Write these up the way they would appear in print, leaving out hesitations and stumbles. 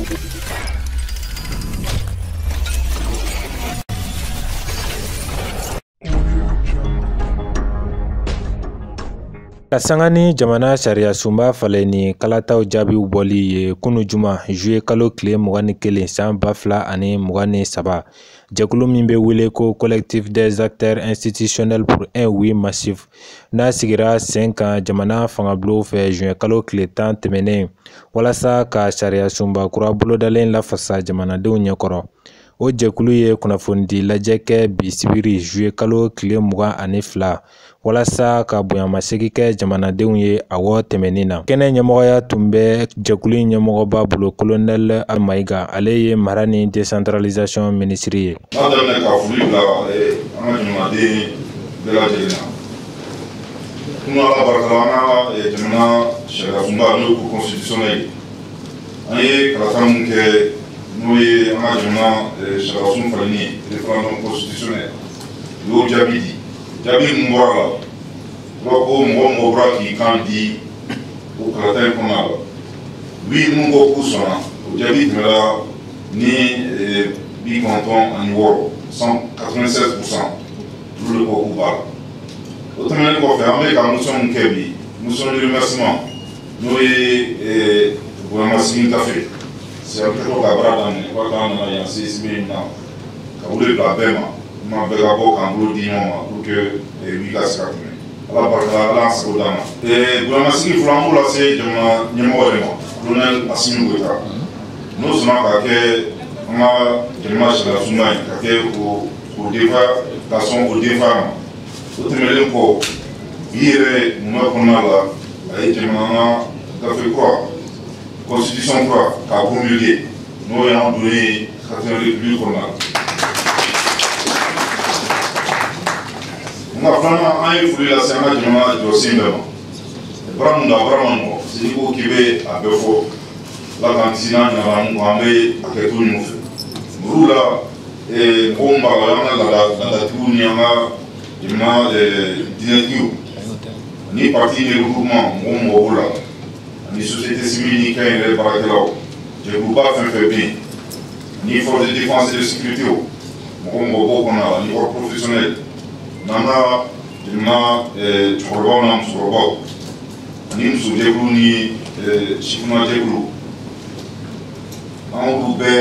Ka sanga ni jamana sariya sunba falen ni kalataw jaabiw bɔli ye kunu juma juye kalo tile 21 san 2023 jɛkulu min bɛ wele ko collectif des acteurs institutionnels pour un oui massif n'a sigira sen kan jamana fangabulon fɛ juye kalo tile 10 tɛmɛnen walasa ka sariya sunba kura bolodalen lafasa jamanadenw ɲɛkɔrɔ. O jɛkulu ye kunnafonidi lajɛ kɛ bi sibiri juye kalo tile 22 walasa ka bonyamasegi kɛ jamanadenw ye awɔ tɛmɛnin na. Kɛnɛ ɲɛmɔgɔya tun bɛ jɛkulu ɲɛmɔgɔba bolo Colonel Mayiga, ale ye mara ni décentralisation ministre ye. N'a daminɛ ka foli bila an ka jamanaden bɛɛ lajɛlen na. Kunu Ala barika la an ka jamana sariya sunba n'o ye cour constitutionnel ye. An ye kalata mun kɛ n'o ye an ka jamana sariya sun falenni ye référendum constitutionnel u y'o jaabi di. Jaabi mun bɔra la ko mɔgɔ bɔra k'i kan di o kalata in kɔnɔna la oui mun ko k'u sɔnna o jaabi tɛmɛra ni 96% 196% olu de ko k'u b'a la. O tɛmɛnen kɔfɛ an bɛ ka motion mun kɛ bi motion de remerciement n'o ye bonyamasegin gafe c'est un peu ka baara daminɛ fo k'an nana yan se sibiri na ka wele bila bɛɛ ma kuma bɛɛ ka bɔ k'an bolo di ɲɔgɔn ma pour que wuli ka se ka tɛmɛ. Ala barika la Ala y'an sago d'an ma. Bonyamasegin fɔlɔ an b'o lase jamana ɲɛmɔgɔ de ma Colonel Asimi Goyita n'o sɔnna ka kɛ an ka jamana sariya sunba ye ka kɛ ka sɔn o denfa ma. O tɛmɛnen kɔ bi yɛrɛ mun bɛ kɔnɔna la a ye jamana gafe kura constitution kura k'a promulguer n'o y'an donnen 4e république kɔnɔna la. Nka filanan an ye foli lase an ka jamana jɔsen bɛɛ ma. Baara mun don a baara man nɔgɔn parce que n'i ko k'i bɛ a bɛɛ fɔ Ala k'an kisi n'a ɲɛna mun an bɛ a kɛ to ɲɔgɔn fɛ. Olu la mɔgɔ mun b'a la an ka laadatigiw ni an ka jamana diinɛtigiw ni parti ni regroupement mɔgɔ b'o la ani société civile ni kɛnyɛrɛye baarakɛlaw jɛkuluba fɛn fɛn bɛ yen ni force de défense et de sécurité mɔgɔ b'o kɔnɔ la ni ordre professionnel n'an ka jamana cɛkɔrɔbaw n'a musokɔrɔbaw ani musojɛkulu ni sifinnajɛkulu an y'olu bɛɛ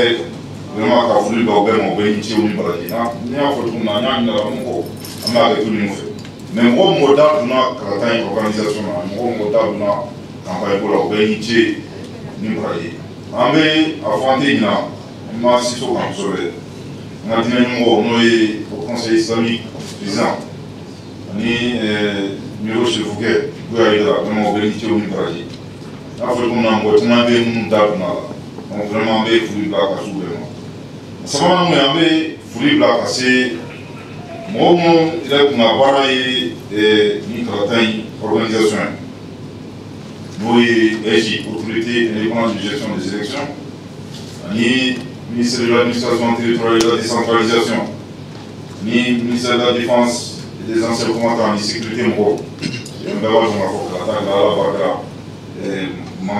vraiment ka foli bila u bɛɛ ma u bɛɛ ni ce u ni baraji. Ni y'a fɔ cogo min na an y'a ɲininka mun kɔ an b'a kɛ to ɲɔgɔn fɛ mais mɔgɔ mɔgɔ da donna kalata in organisation na mɔgɔ mɔgɔ da donna campagne ko la u bɛɛ ni ce ni baraji. An bɛ a fɔ an tɛ ɲina an ma siso kan kosɛbɛ an ka diinɛ ɲɛmɔgɔ n'o ye o conseil islamique président ani numéro chefukɛ Buya Aidara vraiment u bɛɛ ni ce u ni baraji. N'a fɔ cogo min na mɔgɔ caman bɛ minnu da donna la donc vraiment an bɛ foli bila ka s'u bɛɛ ma. Sabanan mun ye an bɛ foli bila ka se mɔgɔ minnu yɛrɛ kun ka baara ye ni kalata in organisation ye n'o ye EJ autorité indépendante de gestion des élections ani ministère de l'administration territoriale et de la décentralisation ni ministère de la défense et des anciens combattants ni sécurité mɔgɔw an bɛɛ b'a dɔn k'a fɔ kalata in Ala barika la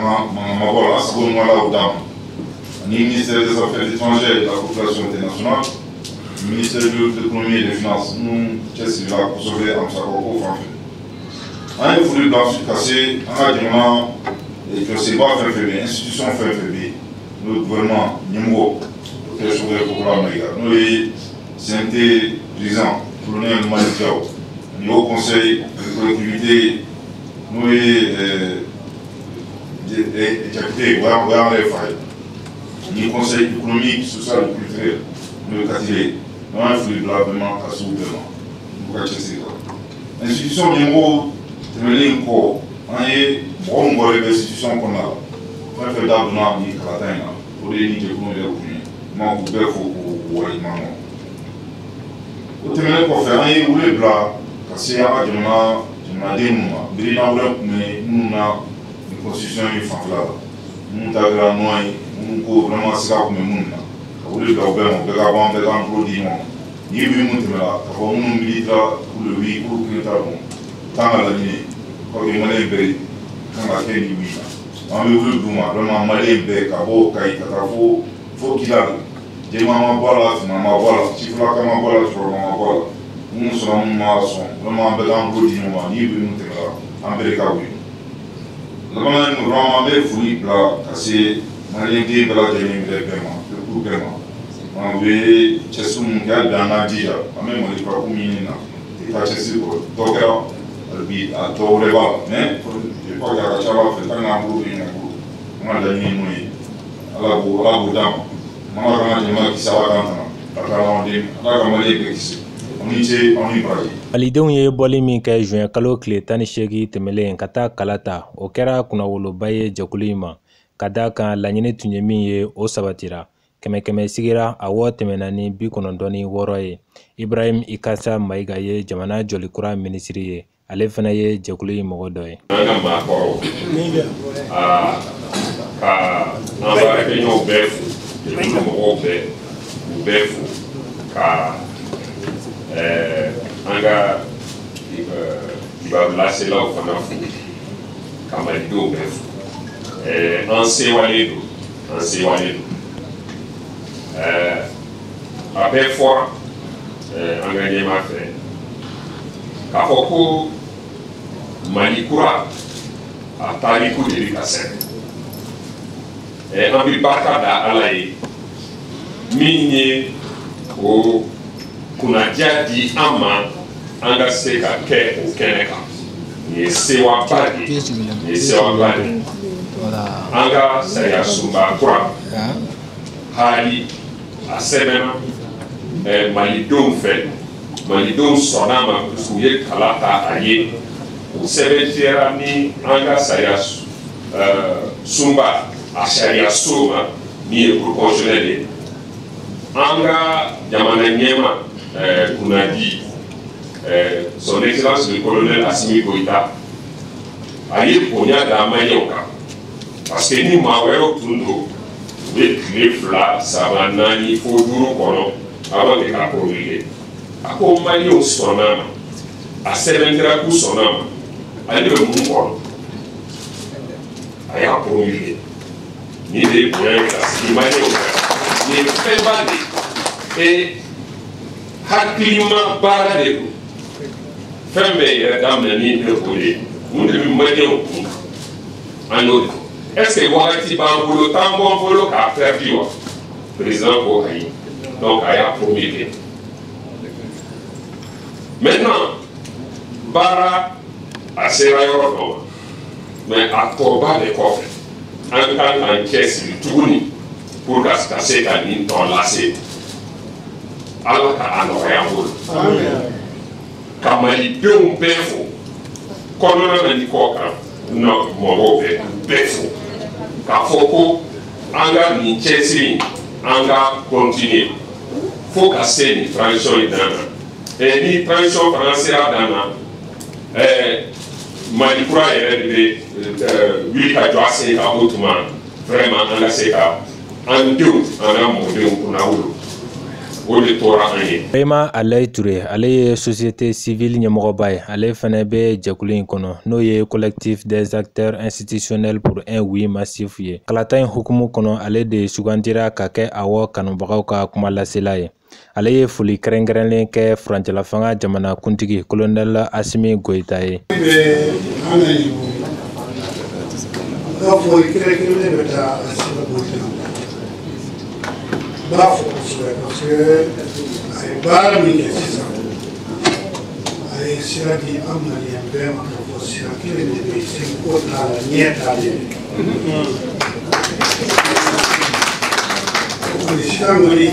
mabɔ la an sago ɲuman Ala y'o d'an ma. Ni ministère des Affaires étrangères et de la coopération internationale, le ministère de l'économie et des finances, nous, chez la kosɛbɛ an bɛ se ka fɔ k'o fan fɛ. An ye foli bila ka se an ka jamana jɔsenba fɛn fɛn bɛ yen, institution fɛn fɛn bɛ yen, n'o ye gouvernement ɲɛmɔgɔ docteur Sogɛ Kokura Mayiga, n'o ye CNT président Colonel Malick Diaw, ani haut conseil de collectivité n'o ye Jakite o y'an yɛrɛ fa ye. Ni conseil économique, social et culturel n'o ye Katile n'an ye foli bila vraiment ka s'u bɛɛ ma n'u ka cɛsiri la. Institution ɲɛmɔgɔw tɛmɛnen kɔ an ye mɔgɔ min bɔra institution kɔnɔna la fɛn fɛn da donna ni kalata in na o de ye ni jɛkulu yɛrɛ kun ye n'an k'u bɛɛ fo k'u waleɲuman dɔn. O tɛmɛnen kɔfɛ an ye wele bila ka se an ka jamanaden minnu ma birina wɛrɛ kun bɛ minnu na ni constitution ye fanfɛla la minnu ta kɛra nɔ ye minnu ko vraiment sira kun bɛ minnu na ka wele bila u bɛɛ ma bɛɛ ka bɔ an bɛɛ k'an bolo di ɲɔgɔn ma ni bi mun tɛmɛna ka fɔ minnu militera pour le oui pour que t'a dɔn t'an ka laɲini kɔrɔkɛ maliyɛn bɛɛ kan ka kɛ ni oui na an bɛ wuli d'u ma vraiment maliyɛn bɛɛ ka bɔ Kayi ka taa fo Kidali jɛman ma bɔ a la finman ma bɔ a la sifilaka ma bɔ a la cɛkɔrɔba ma bɔ a la minnu sɔnna minnu ma sɔn vraiment an bɛɛ k'an bolo di ɲɔgɔn ma ni minnu tɛmɛra an bɛɛ de ka wuli laban ninnu vraiment an bɛ foli bila ka se maliyɛn den bɛɛ lajɛlen bɛɛ ma k'u bɛɛ ma u bɛ cɛsiri minnu kɛ hali bi an k'an jija an bɛ Mali kura ko ɲini na i ka cɛsiri kɔrɔ dɔ kɛra hali bi a tɔ wɛrɛ b'a la mais je crois que a ka ca Ala fɛ tant que an bolo bɛ ɲinɛ bolo an ka laɲini ye mun ye Ala b'o d'an ma Ala ka an ka jamana kisi Ala k'an tanga Ala ka Maliyɛn bɛɛ kisi aw ni ce aw ni baraji. Malidenw ye bɔli min kɛ juin kalo tile 18 tɛmɛlen ka taa kala ta o kɛra kunnawoloba ye jɛkulu in ma ka da kan laɲini tun ye min ye o sabatira kɛmɛ sigira a wɔ tɛmɛna ni 96 ye. Ibrahim Ikasa Mayiga ye jamana jɔlikura minisiri ye ale fana ye jɛkulu in mɔgɔ dɔ ye. An ka maakɔrɔw ka an baarakɛɲɔgɔnw bɛɛ fo jɛkulu mɔgɔw bɛɛ u bɛɛ fo ka an ka kibarulaselaw fana fo ka malidenw bɛɛ fo an sewalen don a bɛɛ fɔra an ka ɲɛma fɛ k'a fɔ ko Mali kura a tariku de bɛ ka sɛbɛn an bɛ barika da Ala ye min ye o kunnadiya di an ma an ka se ka kɛ o kɛnɛ kan nin ye sewaba de an ka sariya sunba kura hali a sɛbɛnna malidenw fɛ malidenw sɔnna ma u ye kala ta a ye u sɛbɛntiyara ni an ka sariya sunba a sariya so ma min ye proportionnel ye an ka jamana ɲɛma kunnadi son excellence le colonel Assimi Goïta a ye bonya da maliyɛnw kan parce que ni maa wɛrɛw tun don u bɛ tile 2, 3, 4 fo 5 kɔnɔ avant que ka promulguer a ko maliyɛnw sɔnna ma a sɛbɛntira k'u sɔnna ma ale bɛ mun kɔnɔ a y'a promulguer ni de ye bonya ye ka sigi maliyɛnw kan nin fɛnba de hakilima baara de don fɛn bɛɛ yɛrɛ daminɛ ni o de ye mun de bɛ maliyɛnw kun an y'o de fɔ est-ce que wagati b'an bolo t'an b'an bolo k'a perdu wa président ko ayi donc a y'a promulgué maintenant baara a sera yɔrɔ dɔ ma mais a tɔba de kɔfɛ an kan k'an cɛsiri tuguni pour ka se ka nin tɔ lase Ala ka a nɔgɔya an bolo ka malidenw bɛɛ fo kɔnɔna na ni kɔ kan mɔgɔw bɛɛ fo k'a fɔ ko an ka nin cɛsiri an ka continuer fo ka se nin transition in dan na ni transition fana sera dan na Mali kura yɛrɛ de bɛ wuli ka jɔ a sen kan o tuma vraiment an ka se ka an denw an ka mɔdenw kunna wolo o de tora an ye. Ibrahima Alayi Ture ale ye société civile ɲɛmɔgɔba ye ale fana bɛ jɛkulu in kɔnɔ n'o ye collectif des acteurs institutionnels pour un oui massif ye. Kalata in hukumu kɔnɔ ale de sugandira ka kɛ awɔ kanubagaw ka kuma lasela ye. Ale ye foli kɛrɛnkɛrɛnlen kɛ furancɛla fanga jamana kuntigi colonel Assimi Goïta ye. Bafo parce que ay baara min kɛ sisan a ye sira di an maliyɛn bɛɛ ma ka fɔ sira kelen de bɛ yen ko t'a la ɲɛ t'ale de sira kɔni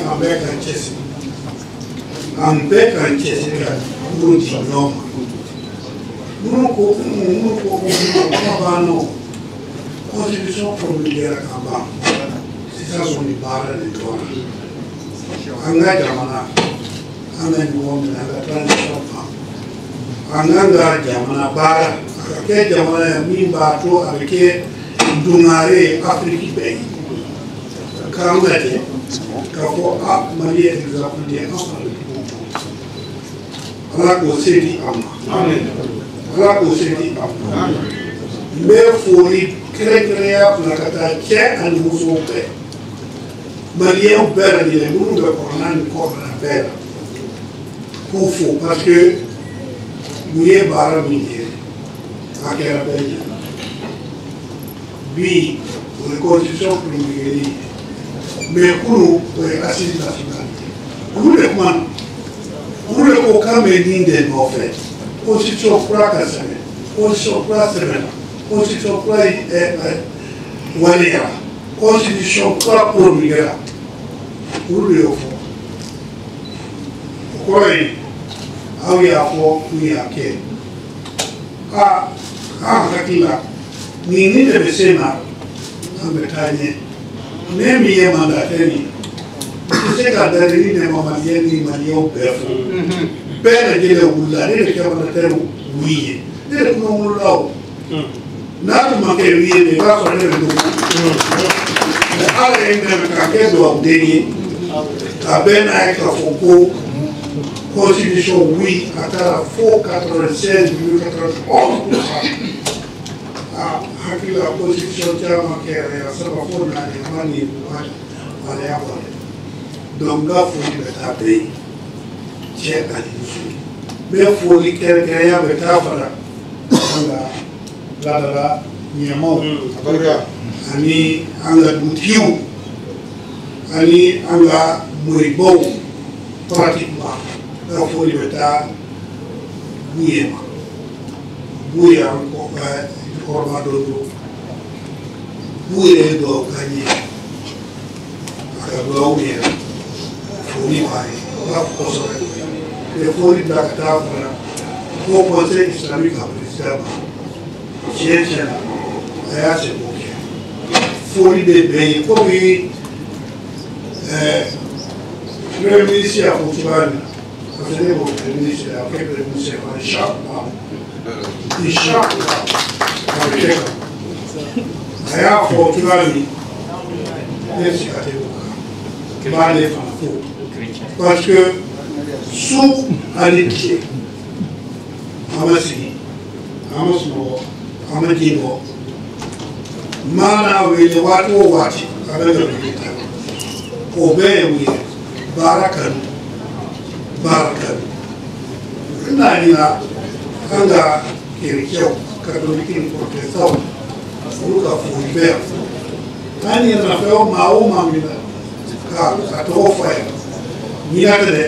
an bɛɛ k'an cɛsiri ka bolo di ɲɔgɔn ma minnu ko kuma b'an nɔ constitution promulguera ka ban sisan kɔni baara de tora an ka jamana an ka ɲɔgɔn minɛ an ka transition kan an kan ka jamana baara a ka kɛ jamana ye min b'a to a bɛ kɛ dungare ye Afiriki bɛɛ ye k'an lajɛ k'a fɔ Mali ye exemple de ye an fana Ala k'o se di an ma Ala k'o se di an ma n bɛ foli kɛrɛnkɛrɛnya fila ka taa cɛ ani musow bɛɛ maliyɛnw bɛɛ lajɛlen minnu bɛ kɔrɔna ni kɔrɔna bɛɛ la k'u fo parce que u ye baara min kɛ a kɛra bɛɛ ɲɛ bi o ye constitution promulguée mais kunu o ye assise nationale olu de kumana olu de ko k'an bɛ nin de nɔfɛ constitution kura ka sɛbɛn constitution kura sɛbɛnna constitution kura waliyara constitution kura promulguera olu de y'o fɔ o kɔrɔ ye aw y'a fɔ k'u y'a kɛ an hakili la nin de bɛ se na an bɛ taa ɲɛ ne min ye mandatɛri ye n tɛ se ka dari ni nɛmamaliyɛn ni maliyɛnw bɛɛ fo bɛɛ lajɛlen wulila ne de kɛ mandatɛri wuli ye ne de kuma wolola o n'a tun ma kɛ wuli ye de i b'a sɔrɔ ne bɛ dogo mɛ ala ye n dɛmɛ ka kɛ dugawuden ye a bɛɛ n'a ye k'a fɔ ko constitution oui a taara fo 96,91%. Hakili la constitution caman kɛra a saba fo naani a ma nin waleya kɔnɔ donc n ka foli bɛ taa bɛɛ ye cɛ ani muso n bɛ foli kɛrɛnkɛrɛnya bɛ taa fara an ka laadala ɲɛmaw ani an ka dutigiw ani an ka moribaw pratiquement n ka foli bɛ taa Buye ma Buye an kɔrɔma dɔ don Buye ye dugawu k'an ye a ka dugawu yɛrɛ foli b'a ye o b'a fɔ kosɛbɛ mais foli bila ka taa fara fo conseil islamique ka président ma tiɲɛ tiɲɛna a y'a se k'o kɛ foli de bɛ ye komi premier ministre y'a fɔ cogoya min na parce que ne b'o premier ministre a kɛ premier ministre inchallah a y'a fɔ cogoya min ne bɛ se ka tɛ o kan n b'ale fana fo parce que su ani tile an ma sigi an ma sunɔgɔ an ma ji bɔ mana wele waati o waati a bɛ ka wele ta o bɛɛ ye wele baara kanu baara kanu n n'a ɲina an ka kerecɛnw katoliki ni protestants olu ka foli bɛ yan an ɲinana fɛn maa o maa min na ka tɔgɔ fɔ a ye n'i y'a kɛ dɛ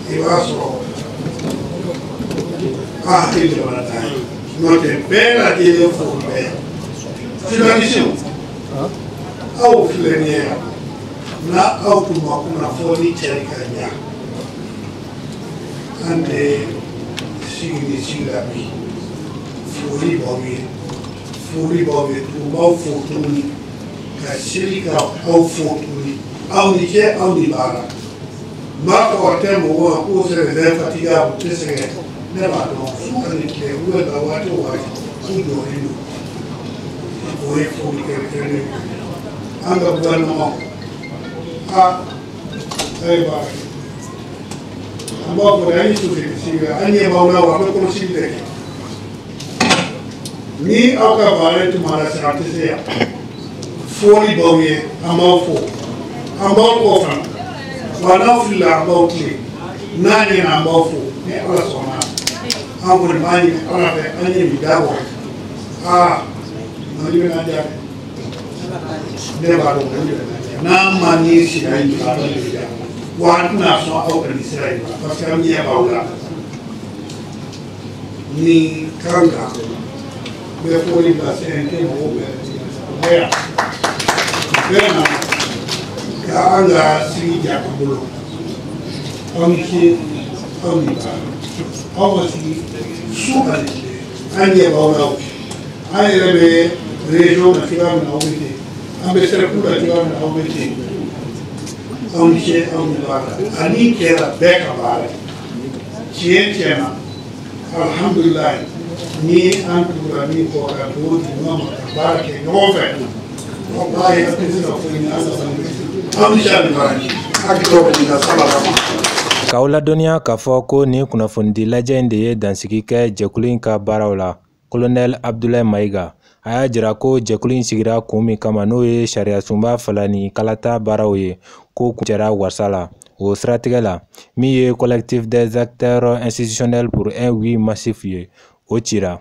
i b'a sɔrɔ a hakili jamana ta ye n'o tɛ bɛɛ lajɛlen foli bɛ yan finalisɛnw aw filɛ nin ye yan n'a aw tun ma kunnafoni cɛri ka ɲa an tɛ sigi ni sigi la bi foli b'aw ye tun b'aw fo tuguni ka seli ka aw fo tuguni aw ni cɛ aw ni baara n b'a fɔ a tɛ mɔgɔ ma k'o sɛbɛn infatigable tɛ sɛgɛn ne b'a dɔn su ani tile u bɛ ka waati o waati k'u jɔlen don o ye foli kɛrɛnkɛrɛnnen ye an ka gouvernement a ye baara kɛ an b'a fɔ de an ye société civile an ɲɛ b'aw la wa an bɛ kɔlɔsili de kɛ ni aw ka baara ye tuma la sira tɛ se yan foli b'aw ye an b'aw fo an b'aw kɔ fana wa n'aw filila an b'aw tile n'a ɲɛna an b'aw fo ni ala sɔnna an kɔni b'a ɲini ala fɛ an ye bi da bɔ Mali bɛna diya dɛ ne b'a dɔn Mali bɛna diya n'an ma ni sira in a bɛ diya wa an tɛna sɔn aw ka nin sira in ma parce que an ɲɛ b'aw la ni kan kan bɛ foli bila CNT mɔgɔw bɛɛ yan bɛɛ na ka an ka sigi diya ka bolo aw ni ce aw ni baara aw ma sigi su ani tile an ɲɛ b'aw la an yɛrɛ bɛ région na cogoya min na aw bɛ ten an bɛ sɛrɛfu la cogoya min na aw bɛ ten aw ni ce aw ni baara ani kɛra bɛɛ ka baara tiɲɛ tiɲɛna alhamdulilayi ni an tugura min kɔ ka dugawu di ɲɔgɔn ma ka baara kɛ ɲɔgɔn fɛ walahi a tɛ se ka foyi ɲini an ka aw ni ce ani baara hakili dɔw bɛ nin na sabara ma. K'aw ladɔnniya k'a fɔ ko nin kunnafonidi lajɛ in de ye dansigi kɛ jɛkulu in ka baaraw la. Colonel Abdoulaye Maïga a y'a jira ko jɛkulu in sigira kun min kama n'o ye sariya sunba fala ni kalata baaraw ye ko kuncɛra wasa la. O siratigɛ la min ye collectif des acteurs institutionnels pour un oui massif ye o cira.